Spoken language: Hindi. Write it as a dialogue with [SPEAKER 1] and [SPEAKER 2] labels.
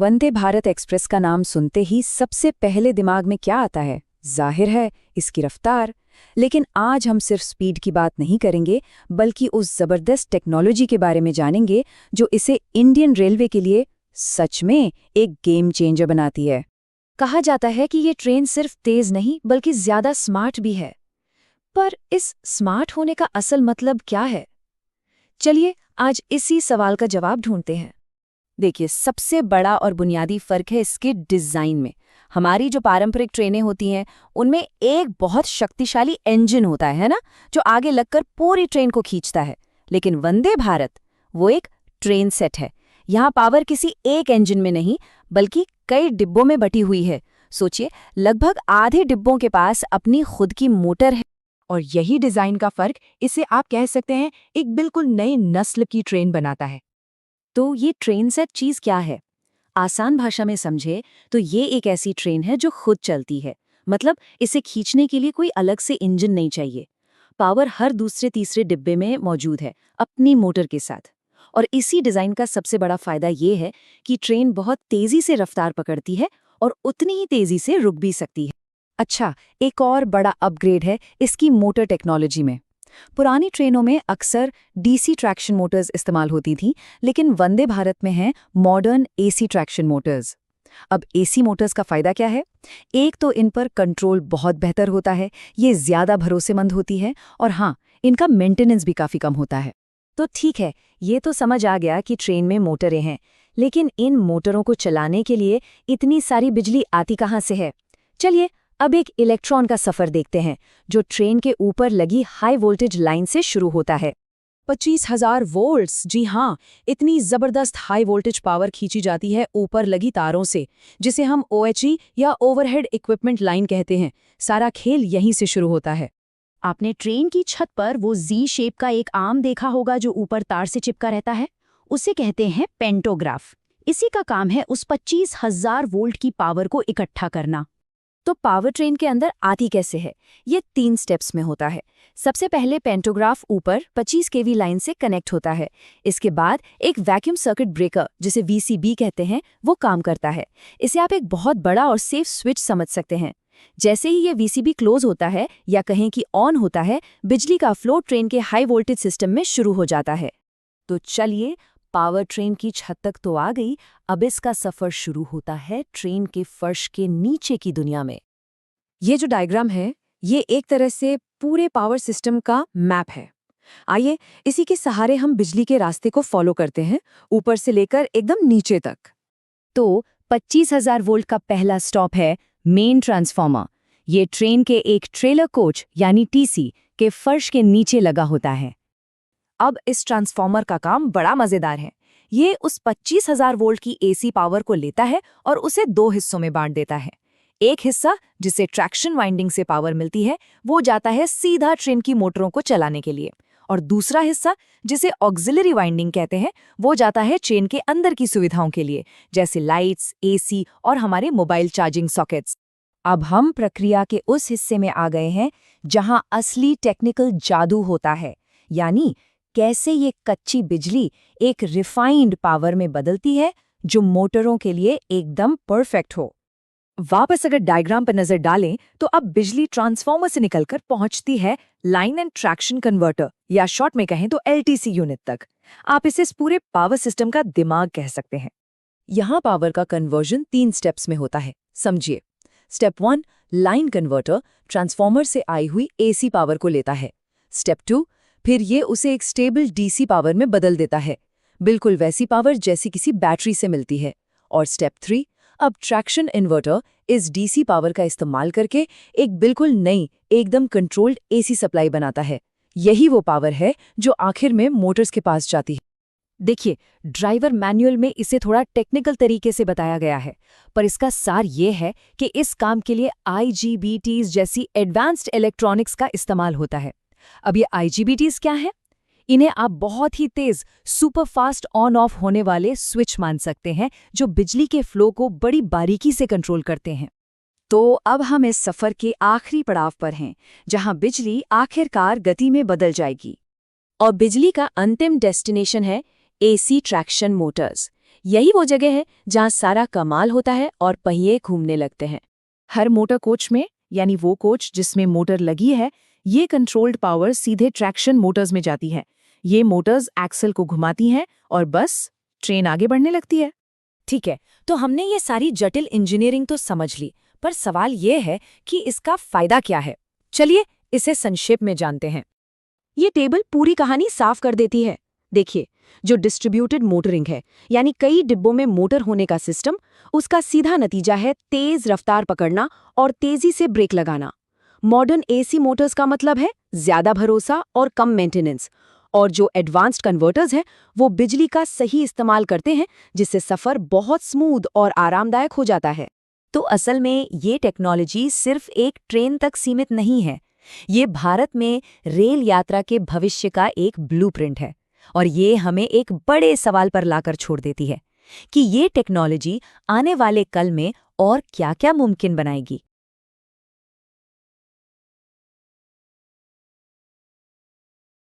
[SPEAKER 1] वंदे भारत एक्सप्रेस का नाम सुनते ही सबसे पहले दिमाग में क्या आता है? जाहिर है, इसकी रफ्तार। लेकिन आज हम सिर्फ स्पीड की बात नहीं करेंगे, बल्कि उस जबरदस्त टेक्नोलॉजी के बारे में जानेंगे जो इसे इंडियन रेलवे के लिए सच में एक गेम चेंजर बनाती है।
[SPEAKER 2] कहा जाता है कि ये ट्रेन सिर्फ तेज नहीं बल्कि ज्यादा स्मार्ट भी है। पर इस स्मार्ट होने का असल मतलब क्या है? चलिए आज इसी सवाल का जवाब ढूंढते हैं।
[SPEAKER 1] देखिए, सबसे बड़ा और बुनियादी फर्क है इसके डिजाइन में। हमारी जो पारंपरिक ट्रेनें होती हैं उनमें एक बहुत शक्तिशाली इंजन होता है ना, जो आगे लगकर पूरी ट्रेन को खींचता है। लेकिन वंदे भारत वो एक ट्रेन सेट है। यहाँ पावर किसी एक इंजन में नहीं बल्कि कई डिब्बों में बटी हुई है। सोचिए, लगभग आधे डिब्बों के पास अपनी खुद की मोटर है।
[SPEAKER 3] और यही डिजाइन का फर्क इसे आप कह सकते हैं एक बिल्कुल नई नस्ल की ट्रेन बनाता है।
[SPEAKER 2] तो ये ट्रेन सेट चीज क्या है? आसान भाषा में समझे तो ये एक ऐसी ट्रेन है जो खुद चलती है। मतलब इसे खींचने के लिए कोई अलग से इंजन नहीं चाहिए। पावर हर दूसरे तीसरे डिब्बे में मौजूद है, अपनी मोटर के साथ। और इसी डिजाइन का सबसे बड़ा फायदा ये है कि ट्रेन बहुत तेजी से रफ्तार पकड़ती है और उतनी ही तेजी से रुक भी सकती है।
[SPEAKER 1] अच्छा, एक और बड़ा अपग्रेड है इसकी मोटर टेक्नोलॉजी में। पुरानी ट्रेनों में अक्सर डीसी ट्रैक्शन मोटर्स इस्तेमाल होती थीं, लेकिन वंदे भारत में हैं मॉडर्न एसी ट्रैक्शन मोटर्स। अब एसी मोटर्स का फायदा क्या है? एक तो इन पर कंट्रोल बहुत बेहतर होता है, ये ज्यादा भरोसेमंद होती है, और हाँ, इनका मेंटेनेंस भी काफी कम होता है।
[SPEAKER 2] तो ठीक है, ये तो समझ आ गया कि ट्रेन में मोटरें हैं, लेकिन इन मोटरों को चलाने के लिए इतनी सारी बिजली आती कहाँ से है? चलिए अब एक इलेक्ट्रॉन का सफर देखते हैं, जो ट्रेन के ऊपर लगी हाई वोल्टेज लाइन से शुरू होता है।
[SPEAKER 3] 25,000 वोल्ट्स, जी हाँ, इतनी जबरदस्त हाई वोल्टेज पावर खींची जाती है ऊपर लगी तारों से, जिसे हम ओएचई या ओवरहेड इक्विपमेंट लाइन कहते हैं। सारा खेल यहीं से शुरू होता है।
[SPEAKER 2] आपने ट्रेन की छत पर वो जी शेप का एक आर्म देखा होगा जो ऊपर तार से चिपका रहता है? उसे कहते हैं पेंटोग्राफ। इसी का काम है उस 25,000 वोल्ट की पावर को इकट्ठा करना। तो पावर ट्रेन के अंदर आती कैसे है? ये 3 स्टेप्स में होता है। सबसे पहले पेंटोग्राफ ऊपर 25 केवी लाइन से कनेक्ट होता है। इसके बाद एक वैक्यूम सर्किट ब्रेकर, जिसे वीसीबी कहते हैं, वो काम करता है। इसे आप एक बहुत बड़ा और सेफ स्विच समझ सकते हैं। जैसे ही ये वीसीबी क्लोज होता है या कहें कि ऑन होता है, बिजली का फ्लो ट्रेन के हाई वोल्टेज सिस्टम में शुरू हो जाता है। तो चलिए, पावर ट्रेन की छत तक तो आ गई, अब इसका सफर शुरू होता है ट्रेन के फर्श के नीचे की दुनिया में।
[SPEAKER 3] ये जो डायग्राम है, ये एक तरह से पूरे पावर सिस्टम का मैप है। आइए इसी के सहारे हम बिजली के रास्ते को फॉलो करते हैं, ऊपर से लेकर एकदम नीचे तक।
[SPEAKER 2] तो 25,000 वोल्ट का पहला स्टॉप है मेन ट्रांसफार्मर। ये ट्रेन के एक ट्रेलर कोच यानी टीसी के फर्श के नीचे लगा होता है। अब इस ट्रांसफार्मर का काम बड़ा मजेदार है। ये उस 25,000 वोल्ट की एसी पावर को लेता है और उसे 2 हिस्सों में बांट देता है। एक हिस्सा, जिसे ट्रैक्शन वाइंडिंग से पावर मिलती है, वो जाता है सीधा ट्रेन की मोटरों को चलाने के लिए। और दूसरा हिस्सा, जिसे ऑक्सिलरी वाइंडिंग कहते हैं, वो जाता है ट्रेन के अंदर की सुविधाओं के लिए, जैसे लाइट्स, एसी और हमारे मोबाइल चार्जिंग सॉकेट्स। अब हम प्रक्रिया के उस हिस्से में आ गए हैं जहां असली टेक्निकल जादू होता है, यानी कैसे ये कच्ची बिजली एक रिफाइंड पावर में बदलती है जो मोटरों के लिए एकदम परफेक्ट हो। वापस अगर डायग्राम पर नजर डालें तो अब बिजली ट्रांसफार्मर से निकलकर पहुंचती है लाइन एंड ट्रैक्शन कन्वर्टर, या शॉर्ट में कहें तो एलटीसी यूनिट तक। आप इसे इस पूरे पावर सिस्टम का दिमाग कह सकते हैं।
[SPEAKER 3] यहाँ पावर का कन्वर्जन 3 स्टेप्स में होता है, समझिए। स्टेप 1, लाइन कन्वर्टर ट्रांसफार्मर से आई हुई एसी पावर को लेता है। स्टेप 2, फिर ये उसे एक स्टेबल डीसी पावर में बदल देता है, बिल्कुल वैसी पावर जैसी किसी बैटरी से मिलती है। और स्टेप 3, अब ट्रैक्शन इन्वर्टर इस डीसी पावर का इस्तेमाल करके एक बिल्कुल नई, एकदम कंट्रोल्ड एसी सप्लाई बनाता है। यही वो पावर है जो आखिर में मोटर्स के पास जाती है।
[SPEAKER 2] देखिए, ड्राइवर मैनुअल में इसे थोड़ा टेक्निकल तरीके से बताया गया है, पर इसका सार ये है कि इस काम के लिए आईजीबीटीज जैसी एडवांस्ड इलेक्ट्रॉनिक्स का इस्तेमाल होता है। अब ये आईजीबीटीज क्या है? इन्हें आप बहुत ही तेज, सुपर फास्ट ऑन ऑफ होने वाले स्विच मान सकते हैं, जो बिजली के फ्लो को बड़ी बारीकी से कंट्रोल करते हैं।
[SPEAKER 1] तो अब हम इस सफर के आखिरी पड़ाव पर हैं, जहां बिजली आखिरकार गति में बदल जाएगी।
[SPEAKER 2] और बिजली का अंतिम डेस्टिनेशन है एसी ट्रैक्शन मोटर्स।
[SPEAKER 1] यही वो जगह है जहाँ सारा कमाल होता है और पहिए घूमने लगते हैं।
[SPEAKER 2] हर मोटर कोच में, यानी वो कोच जिसमें मोटर लगी है, ये कंट्रोल्ड पावर सीधे ट्रैक्शन मोटर्स में जाती है। ये मोटर्स एक्सल को घुमाती हैं और बस ट्रेन आगे बढ़ने लगती है।
[SPEAKER 1] ठीक है, तो हमने ये सारी जटिल इंजीनियरिंग तो समझ ली, पर सवाल ये है कि इसका फायदा क्या है। चलिए इसे संक्षेप में जानते हैं। ये टेबल पूरी कहानी साफ कर देती है। देखिए, जो डिस्ट्रीब्यूटेड मोटरिंग है, यानी कई डिब्बों में मोटर होने का सिस्टम, उसका सीधा नतीजा है तेज रफ्तार पकड़ना और तेजी से ब्रेक लगाना। मॉडर्न एसी मोटर्स का मतलब है ज्यादा भरोसा और कम मेंटेनेंस, और जो एडवांस्ड कन्वर्टर्स हैं वो बिजली का सही इस्तेमाल करते हैं, जिससे सफर बहुत स्मूथ और आरामदायक हो जाता है। तो असल में ये टेक्नोलॉजी सिर्फ एक ट्रेन तक सीमित नहीं है, ये भारत में रेल यात्रा के भविष्य का एक ब्लूप्रिंट है। और ये हमें एक बड़े सवाल पर लाकर छोड़ देती है कि ये टेक्नोलॉजी आने वाले कल में और क्या-क्या मुमकिन बनाएगी।